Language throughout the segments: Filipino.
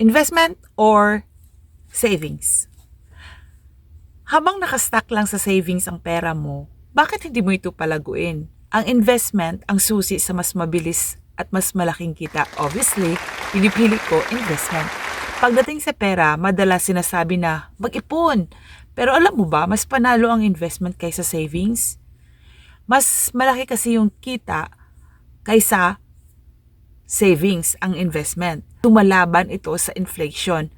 Investment or savings? Habang nakastack lang sa savings ang pera mo, bakit hindi mo ito palaguin? Ang investment ang susi sa mas mabilis at mas malaking kita. Obviously, pinipili ko investment. Pagdating sa pera, madalas sinasabi na mag-ipon. Pero alam mo ba, mas panalo ang investment kaysa savings? Mas malaki kasi yung kita kaysa savings ang investment. Tumalaban ito sa inflation.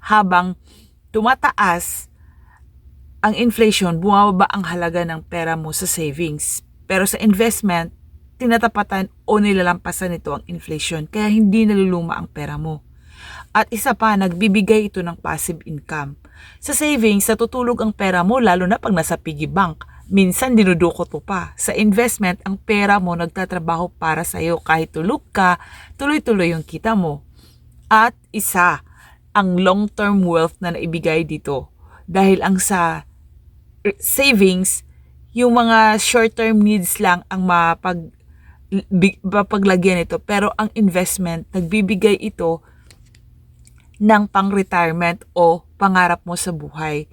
Habang tumataas ang inflation, bumababa ang halaga ng pera mo sa savings. Pero sa investment, tinatapatan o nilalampasan nito ang inflation, kaya hindi naluluma ang pera mo. At isa pa, nagbibigay ito ng passive income. Sa savings, natutulog ang pera mo lalo na pag nasa piggy bank. Minsan dinudukot mo pa. Sa investment, ang pera mo nagtatrabaho para sa'yo. Kahit tulog ka, tuloy-tuloy yung kita mo. At isa, ang long-term wealth na naibigay dito. Dahil ang sa savings, yung mga short-term needs lang ang mapaglagyan ito. Pero ang investment, nagbibigay ito ng pang-retirement o pangarap mo sa buhay.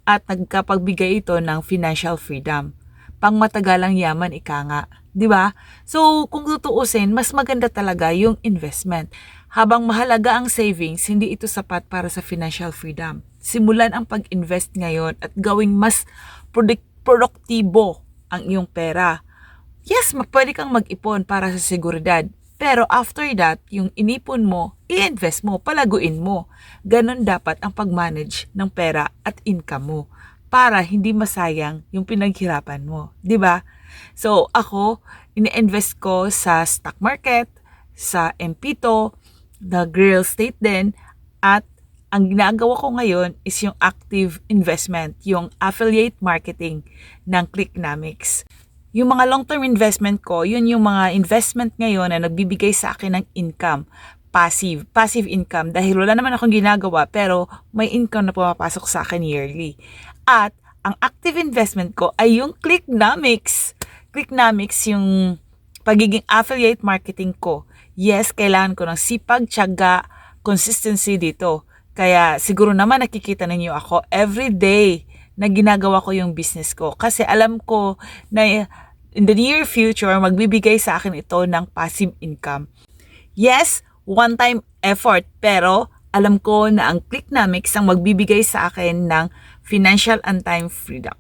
At nagkapagbigay ito ng financial freedom. Pangmatagalang yaman, ika nga. Diba? So, kung tutuusin, mas maganda talaga yung investment. Habang mahalaga ang savings, hindi ito sapat para sa financial freedom. Simulan ang pag-invest ngayon at gawing mas produktibo ang iyong pera. Yes, pwede kang mag-ipon para sa seguridad. Pero after that, yung inipon mo, i-invest mo, palaguin mo. Ganon dapat ang pag-manage ng pera at income mo para hindi masayang yung pinaghirapan mo. 'Di ba? So, ako, ini-invest ko sa stock market, sa MPTO, the real estate din, at ang ginagawa ko ngayon is yung active investment, yung affiliate marketing ng Clicknomics. Yung mga long-term investment ko, yun yung mga investment ngayon na nagbibigay sa akin ng income. Passive income. Dahil wala naman akong ginagawa, pero may income na pumapasok sa akin yearly. At ang active investment ko ay yung Clicknomics. Clicknomics yung pagiging affiliate marketing ko. Yes, kailangan ko ng sipag, tiyaga, consistency dito. Kaya siguro naman nakikita ninyo ako every day na ginagawa ko yung business ko. Kasi alam ko na in the near future, magbibigay sa akin ito ng passive income. Yes, one-time effort, pero alam ko na ang Clicknomics ang magbibigay sa akin ng financial and time freedom.